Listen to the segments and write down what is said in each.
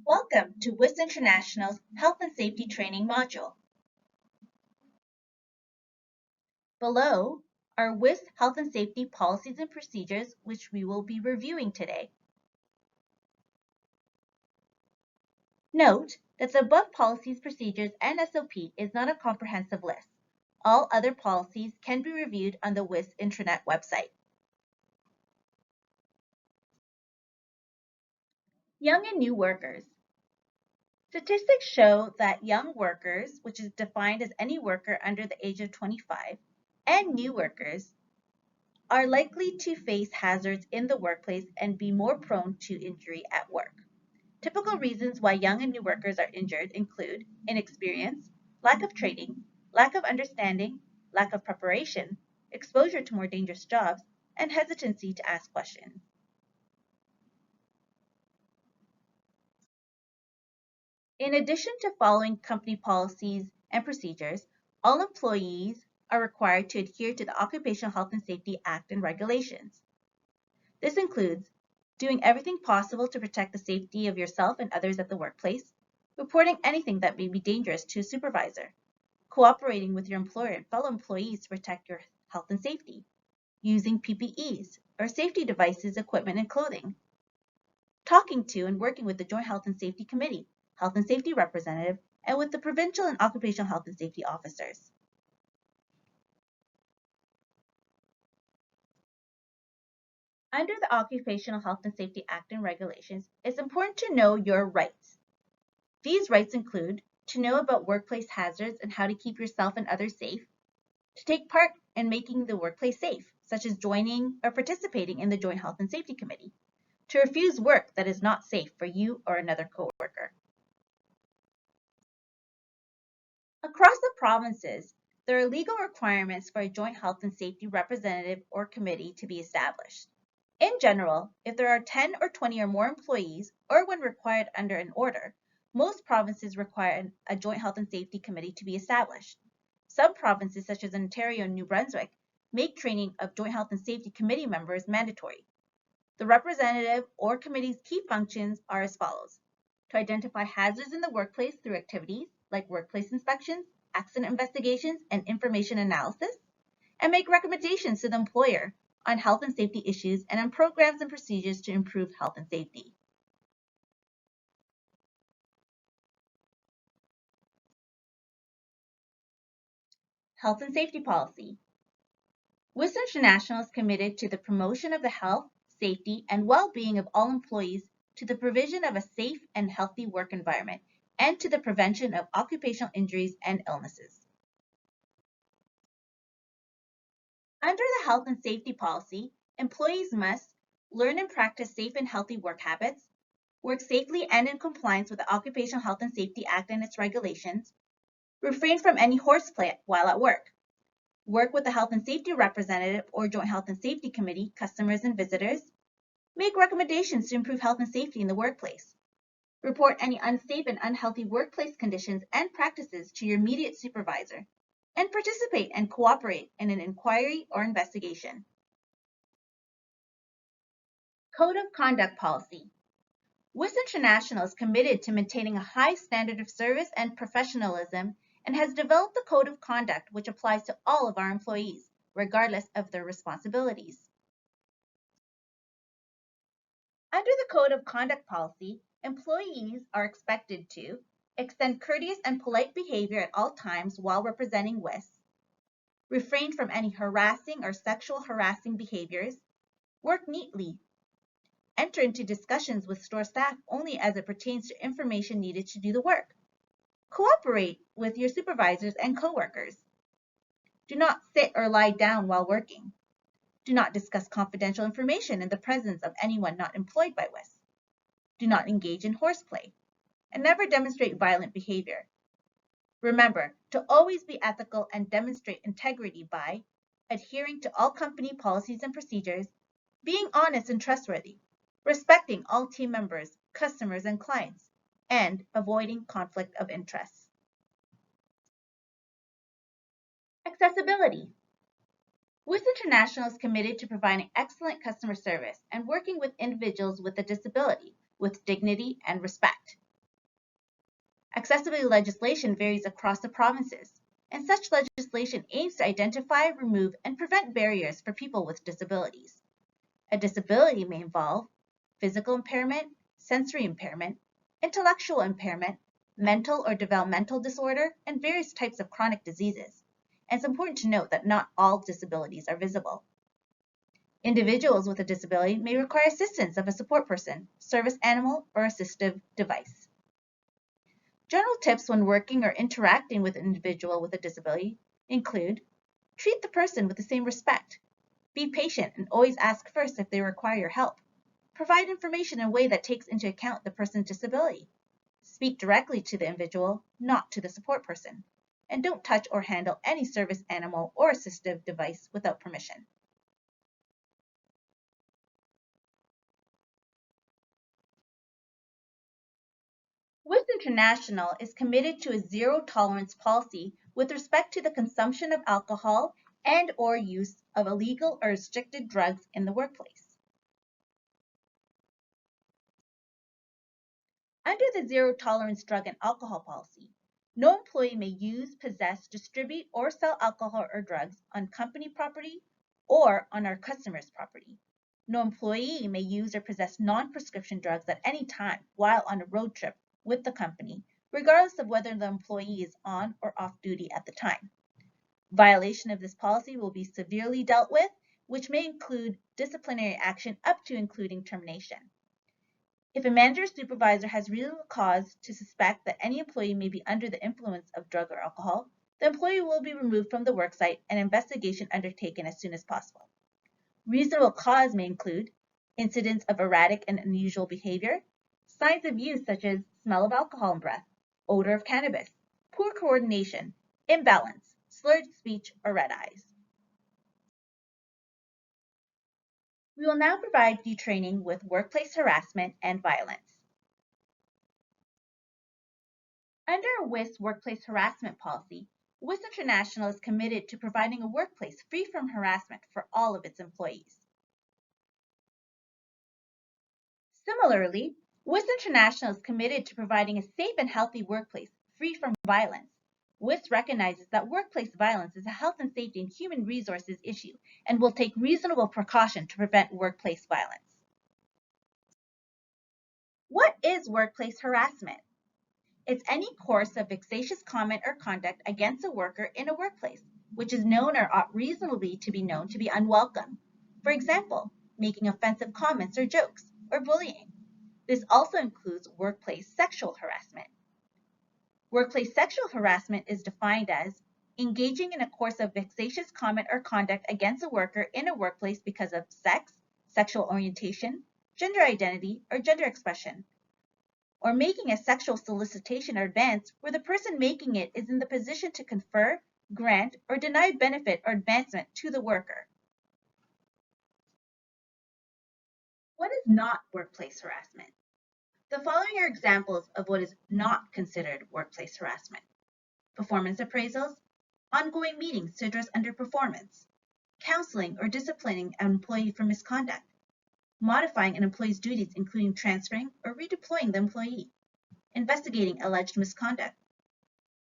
Welcome to WIS International's Health and Safety Training module. Below are WIS health and safety policies and procedures, which we will be reviewing today. Note that the above policies, procedures, and SOP is not a comprehensive list. All other policies can be reviewed on the WIS intranet website. Young and new workers. Statistics show that young workers, which is defined as any worker under the age of 25, and new workers are likely to face hazards in the workplace and be more prone to injury at work. Typical reasons why young and new workers are injured include inexperience, lack of training, lack of understanding, lack of preparation, exposure to more dangerous jobs, and hesitancy to ask questions. In addition to following company policies and procedures, all employees are required to adhere to the Occupational Health and Safety Act and regulations. This includes doing everything possible to protect the safety of yourself and others at the workplace, reporting anything that may be dangerous to a supervisor, cooperating with your employer and fellow employees to protect your health and safety, using PPEs or safety devices, equipment, and clothing, talking to and working with the Joint Health and Safety Committee, Health and Safety Representative, and with the provincial and occupational health and safety officers. Under the Occupational Health and Safety Act and regulations, it's important to know your rights. These rights include to know about workplace hazards and how to keep yourself and others safe, to take part in making the workplace safe, such as joining or participating in the Joint Health and Safety Committee, to refuse work that is not safe for you or another coworker. Across the provinces, there are legal requirements for a Joint Health and Safety Representative or Committee to be established. In general, if there are 10 or 20 or more employees, or when required under an order, most provinces require a Joint Health and Safety Committee to be established. Some provinces, such as Ontario and New Brunswick, make training of Joint Health and Safety Committee members mandatory. The representative or committee's key functions are as follows: to identify hazards in the workplace through activities like workplace inspections, accident investigations, and information analysis, and make recommendations to the employer on health and safety issues and on programs and procedures to improve health and safety. Health and safety policy. WIS International is committed to the promotion of the health, safety, and well-being of all employees, to the provision of a safe and healthy work environment, and to the prevention of occupational injuries and illnesses. Under the health and safety policy, employees must learn and practice safe and healthy work habits, work safely and in compliance with the Occupational Health and Safety Act and its regulations, refrain from any horseplay while at work, work with the health and safety representative or Joint Health and Safety Committee, customers and visitors, make recommendations to improve health and safety in the workplace, report any unsafe and unhealthy workplace conditions and practices to your immediate supervisor, and participate and cooperate in an inquiry or investigation. Code of Conduct Policy. WIS International is committed to maintaining a high standard of service and professionalism and has developed a code of conduct which applies to all of our employees, regardless of their responsibilities. Under the Code of Conduct Policy, employees are expected to extend courteous and polite behavior at all times while representing WIS, refrain from any harassing or sexual harassing behaviors, work neatly, enter into discussions with store staff only as it pertains to information needed to do the work, cooperate with your supervisors and coworkers, do not sit or lie down while working, do not discuss confidential information in the presence of anyone not employed by WIS, do not engage in horseplay, and never demonstrate violent behavior. Remember to always be ethical and demonstrate integrity by adhering to all company policies and procedures, being honest and trustworthy, respecting all team members, customers, and clients, and avoiding conflict of interest. Accessibility. WIS International is committed to providing excellent customer service and working with individuals with a disability with dignity and respect. Accessibility legislation varies across the provinces, and such legislation aims to identify, remove, and prevent barriers for people with disabilities. A disability may involve physical impairment, sensory impairment, intellectual impairment, mental or developmental disorder, and various types of chronic diseases. And it's important to note that not all disabilities are visible. Individuals with a disability may require assistance of a support person, service animal, or assistive device. General tips when working or interacting with an individual with a disability include: treat the person with the same respect. Be patient and always ask first if they require your help. Provide information in a way that takes into account the person's disability. Speak directly to the individual, not to the support person. And don't touch or handle any service animal or assistive device without permission. WIS International is committed to a zero-tolerance policy with respect to the consumption of alcohol and/or use of illegal or restricted drugs in the workplace. Under the zero-tolerance drug and alcohol policy, no employee may use, possess, distribute, or sell alcohol or drugs on company property or on our customers' property. No employee may use or possess non-prescription drugs at any time while on a road trip with the company, regardless of whether the employee is on or off duty at the time. Violation of this policy will be severely dealt with, which may include disciplinary action up to including termination. If a manager or supervisor has reasonable cause to suspect that any employee may be under the influence of drug or alcohol, the employee will be removed from the worksite and investigation undertaken as soon as possible. Reasonable cause may include incidents of erratic and unusual behavior, signs of use such as smell of alcohol in breath, odor of cannabis, poor coordination, imbalance, slurred speech, or red eyes. We will now provide you training with workplace harassment and violence. Under a WIS workplace harassment policy, WIS International is committed to providing a workplace free from harassment for all of its employees. Similarly, WIS International is committed to providing a safe and healthy workplace free from violence. WIS recognizes that workplace violence is a health and safety and human resources issue and will take reasonable precaution to prevent workplace violence. What is workplace harassment? It's any course of vexatious comment or conduct against a worker in a workplace, which is known or ought reasonably to be known to be unwelcome. For example, making offensive comments or jokes, or bullying. This also includes workplace sexual harassment. Workplace sexual harassment is defined as engaging in a course of vexatious comment or conduct against a worker in a workplace because of sex, sexual orientation, gender identity, or gender expression, or making a sexual solicitation or advance where the person making it is in the position to confer, grant, or deny benefit or advancement to the worker. What is not workplace harassment? The following are examples of what is not considered workplace harassment: performance appraisals, ongoing meetings to address underperformance, counseling or disciplining an employee for misconduct, modifying an employee's duties including transferring or redeploying the employee, investigating alleged misconduct,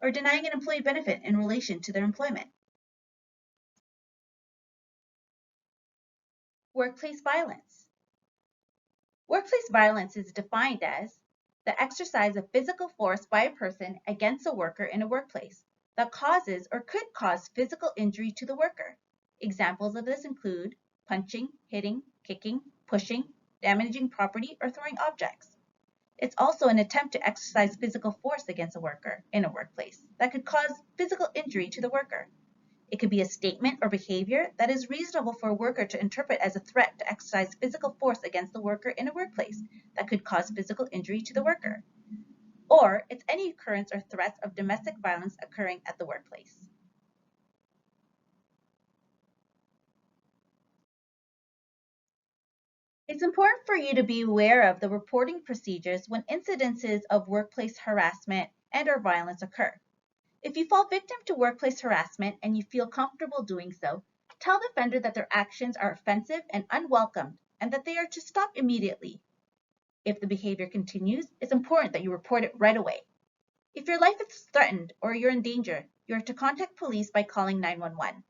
or denying an employee benefit in relation to their employment. Workplace violence. Workplace violence is defined as the exercise of physical force by a person against a worker in a workplace that causes or could cause physical injury to the worker. Examples of this include punching, hitting, kicking, pushing, damaging property, or throwing objects. It's also an attempt to exercise physical force against a worker in a workplace that could cause physical injury to the worker. It could be a statement or behavior that is reasonable for a worker to interpret as a threat to exercise physical force against the worker in a workplace that could cause physical injury to the worker. Or it's any occurrence or threats of domestic violence occurring at the workplace. It's important for you to be aware of the reporting procedures when incidences of workplace harassment and/or violence occur. If you fall victim to workplace harassment and you feel comfortable doing so, tell the offender that their actions are offensive and unwelcome and that they are to stop immediately. If the behavior continues, it's important that you report it right away. If your life is threatened or you're in danger, you are to contact police by calling 911.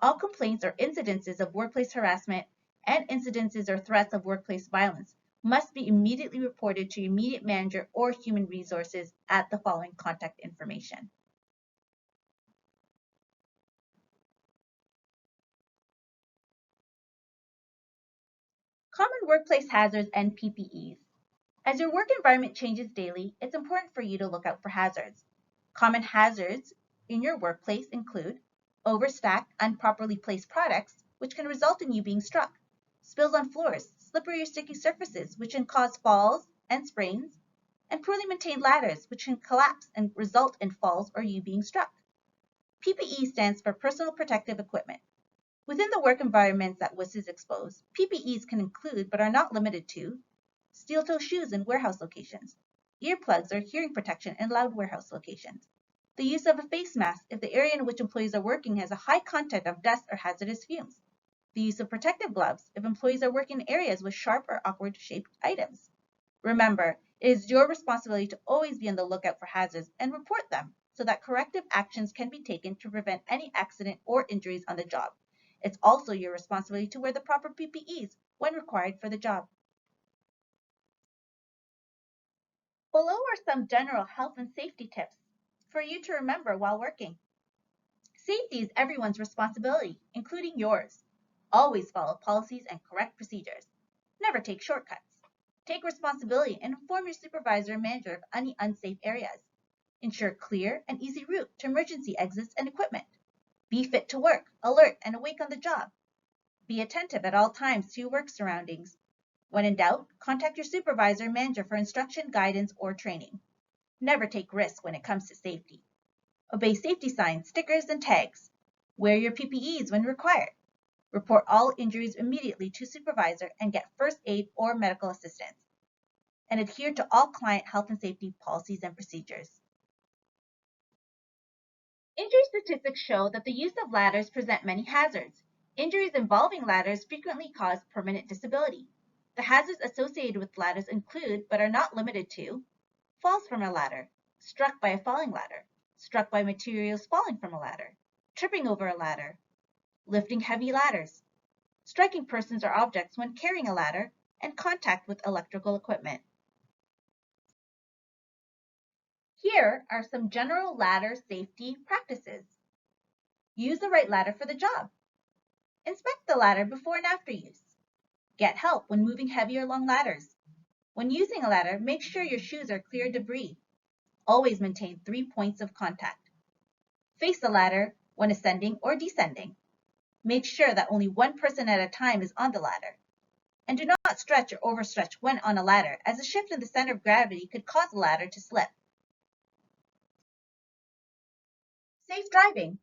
All complaints or incidences of workplace harassment and incidences or threats of workplace violence must be immediately reported to your immediate manager or human resources at the following contact information. Common workplace hazards and PPEs. As your work environment changes daily, it's important for you to look out for hazards. Common hazards in your workplace include overstacked, improperly placed products, which can result in you being struck, spills on floors, slippery or sticky surfaces, which can cause falls and sprains, and poorly maintained ladders, which can collapse and result in falls or you being struck. PPE stands for Personal Protective Equipment. Within the work environments that WIS is exposed, PPEs can include, but are not limited to, steel-toe shoes in warehouse locations, earplugs or hearing protection in loud warehouse locations, the use of a face mask if the area in which employees are working has a high content of dust or hazardous fumes, the use of protective gloves if employees are working in areas with sharp or awkward-shaped items. Remember, it is your responsibility to always be on the lookout for hazards and report them so that corrective actions can be taken to prevent any accident or injuries on the job. It's also your responsibility to wear the proper PPEs when required for the job. Below are some general health and safety tips for you to remember while working. Safety is everyone's responsibility, including yours. Always follow policies and correct procedures. Never take shortcuts. Take responsibility and inform your supervisor or manager of any unsafe areas. Ensure clear and easy route to emergency exits and equipment. Be fit to work, alert, and awake on the job. Be attentive at all times to your work surroundings. When in doubt, contact your supervisor or manager for instruction, guidance, or training. Never take risks when it comes to safety. Obey safety signs, stickers, and tags. Wear your PPEs when required. Report all injuries immediately to supervisor and get first aid or medical assistance. And adhere to all client health and safety policies and procedures. Injury statistics show that the use of ladders present many hazards. Injuries involving ladders frequently cause permanent disability. The hazards associated with ladders include, but are not limited to, falls from a ladder, struck by a falling ladder, struck by materials falling from a ladder, tripping over a ladder, lifting heavy ladders, striking persons or objects when carrying a ladder, and contact with electrical equipment. Here are some general ladder safety practices. Use the right ladder for the job. Inspect the ladder before and after use. Get help when moving heavy or long ladders. When using a ladder, make sure your shoes are clear of debris. Always maintain 3 points of contact. Face the ladder when ascending or descending. Make sure that only one person at a time is on the ladder. And do not stretch or overstretch when on a ladder, as a shift in the center of gravity could cause the ladder to slip. Safe driving.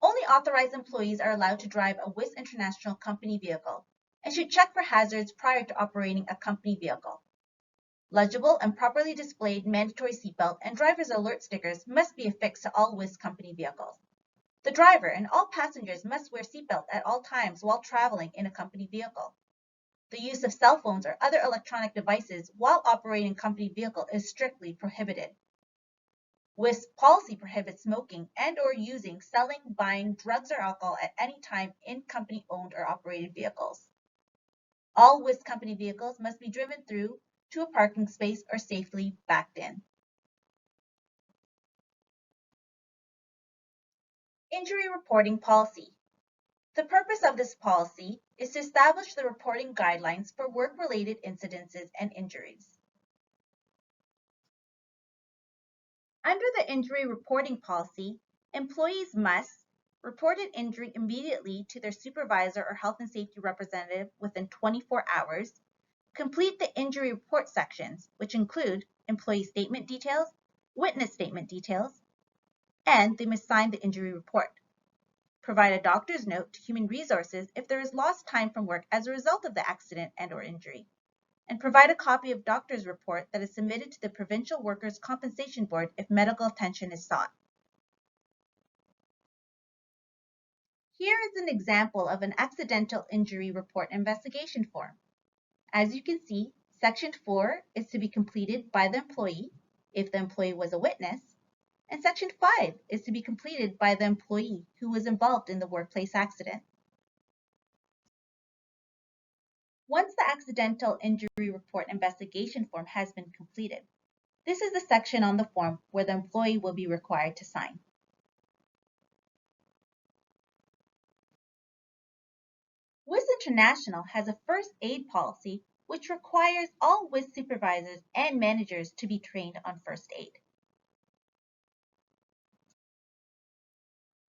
Only authorized employees are allowed to drive a WIS International company vehicle and should check for hazards prior to operating a company vehicle. Legible and properly displayed mandatory seatbelt and driver's alert stickers must be affixed to all WIS company vehicles. The driver and all passengers must wear seatbelts at all times while traveling in a company vehicle. The use of cell phones or other electronic devices while operating a company vehicle is strictly prohibited. WIS policy prohibits smoking and or using, selling, buying drugs or alcohol at any time in company-owned or operated vehicles. All WIS company vehicles must be driven through to a parking space or safely backed in. Injury reporting policy. The purpose of this policy is to establish the reporting guidelines for work-related incidences and injuries. Under the injury reporting policy, employees must report an injury immediately to their supervisor or health and safety representative within 24 hours, complete the injury report sections, which include employee statement details, witness statement details, and they must sign the injury report. Provide a doctor's note to human resources if there is lost time from work as a result of the accident and/or injury, and provide a copy of doctor's report that is submitted to the Provincial Workers' Compensation Board if medical attention is sought. Here is an example of an accidental injury report investigation form. As you can see, Section 4 is to be completed by the employee, if the employee was a witness, and Section 5 is to be completed by the employee who was involved in the workplace accident. Once the accidental injury report investigation form has been completed, this is the section on the form where the employee will be required to sign. WIS International has a first aid policy which requires all WIS supervisors and managers to be trained on first aid.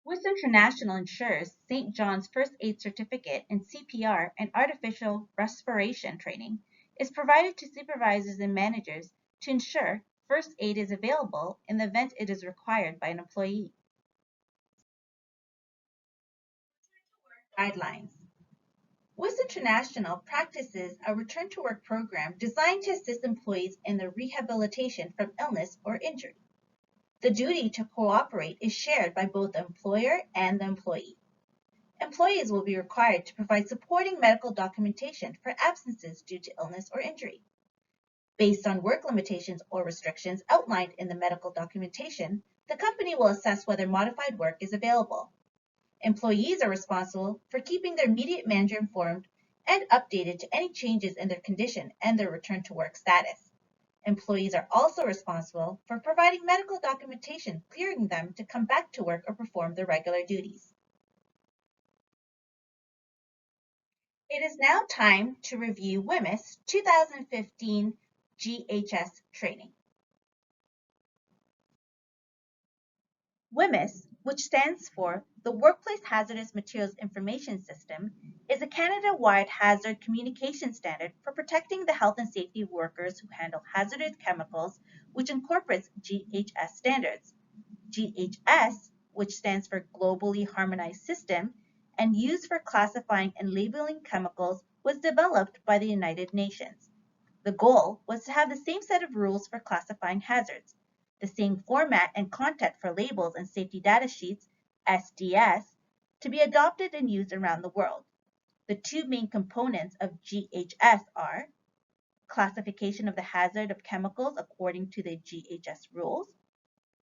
WIS International ensures St. John's First Aid Certificate in CPR and artificial respiration training is provided to supervisors and managers to ensure first aid is available in the event it is required by an employee. Guidelines. WIS International practices a return to work program designed to assist employees in their rehabilitation from illness or injury. The duty to cooperate is shared by both the employer and the employee. Employees will be required to provide supporting medical documentation for absences due to illness or injury. Based on work limitations or restrictions outlined in the medical documentation, the company will assess whether modified work is available. Employees are responsible for keeping their immediate manager informed and updated to any changes in their condition and their return to work status. Employees are also responsible for providing medical documentation clearing them to come back to work or perform their regular duties. It is now time to review WIS 2015 GHS training. WIS, which stands for the Workplace Hazardous Materials Information System, is a Canada-wide hazard communication standard for protecting the health and safety of workers who handle hazardous chemicals, which incorporates GHS standards. GHS, which stands for Globally Harmonized System, and used for classifying and labeling chemicals, was developed by the United Nations. The goal was to have the same set of rules for classifying hazards, the same format and content for labels and safety data sheets, SDS, to be adopted and used around the world. The two main components of GHS are classification of the hazard of chemicals according to the GHS rules,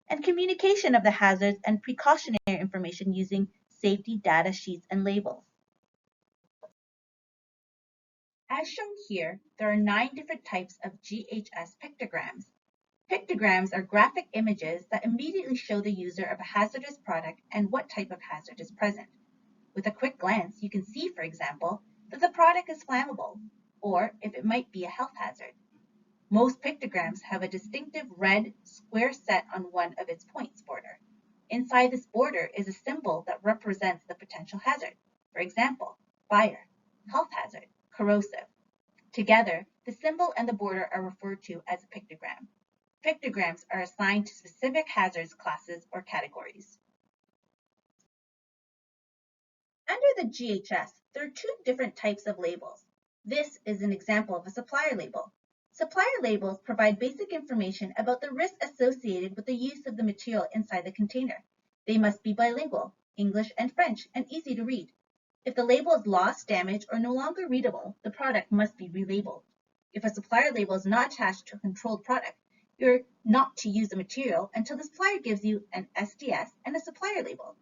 and communication of the hazards and precautionary information using safety data sheets and labels. As shown here, there are 9 different types of GHS pictograms. Pictograms are graphic images that immediately show the user of a hazardous product and what type of hazard is present. With a quick glance, you can see, for example, that the product is flammable, or if it might be a health hazard. Most pictograms have a distinctive red square set on one of its points border. Inside this border is a symbol that represents the potential hazard. For example, fire, health hazard, corrosive. Together, the symbol and the border are referred to as a pictogram. Pictograms are assigned to specific hazards classes or categories. Under the GHS, there are 2 different types of labels. This is an example of a supplier label. Supplier labels provide basic information about the risk associated with the use of the material inside the container. They must be bilingual, English and French, and easy to read. If the label is lost, damaged, or no longer readable, the product must be relabeled. If a supplier label is not attached to a controlled product, you're not to use the material until the supplier gives you an SDS and a supplier label.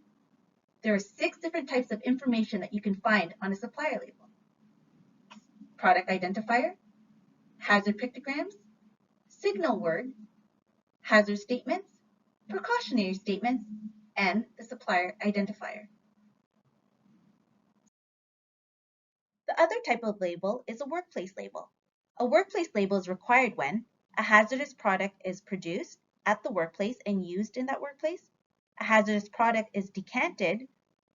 There are 6 different types of information that you can find on a supplier label: product identifier, hazard pictograms, signal words, hazard statements, precautionary statements, and the supplier identifier. The other type of label is a workplace label. A workplace label is required when a hazardous product is produced at the workplace and used in that workplace, a hazardous product is decanted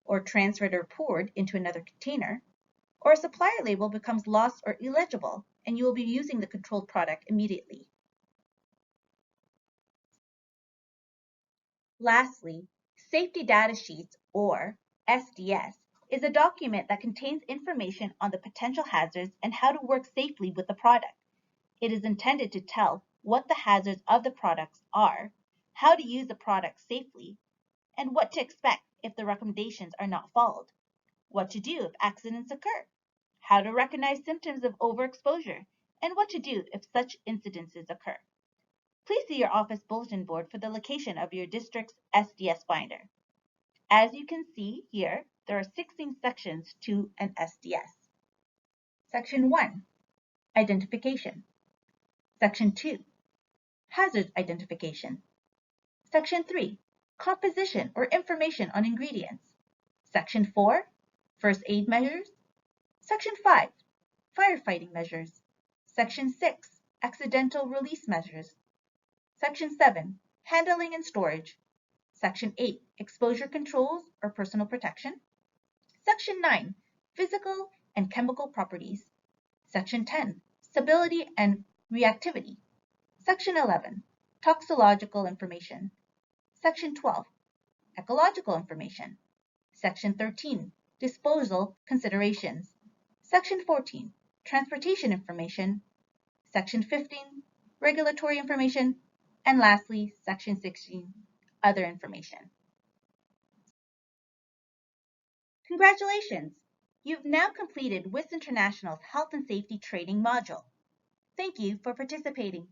or transferred or poured into another container, or a supplier label becomes lost or illegible and you will be using the controlled product immediately. Lastly, Safety Data Sheets, or SDS, is a document that contains information on the potential hazards and how to work safely with the product. It is intended to tell what the hazards of the products are, how to use the product safely, and what to expect if the recommendations are not followed, what to do if accidents occur, how to recognize symptoms of overexposure, and what to do if such incidences occur. Please see your office bulletin board for the location of your district's SDS binder. As you can see here, there are 16 sections to an SDS. Section 1, Identification. Section 2, Hazards Identification. Section 3, Composition or Information on Ingredients. Section 4, First Aid Measures. Section 5, Firefighting Measures. Section 6, Accidental Release Measures. Section 7, Handling and Storage. Section 8, Exposure Controls or Personal Protection. Section 9, Physical and Chemical Properties. Section 10, Stability and Reactivity. Section 11, Toxicological Information. Section 12, Ecological Information. Section 13, Disposal Considerations. Section 14, Transportation Information. Section 15, Regulatory Information. And lastly, Section 16, Other Information. Congratulations! You've now completed WIS International's Health and Safety Training module. Thank you for participating.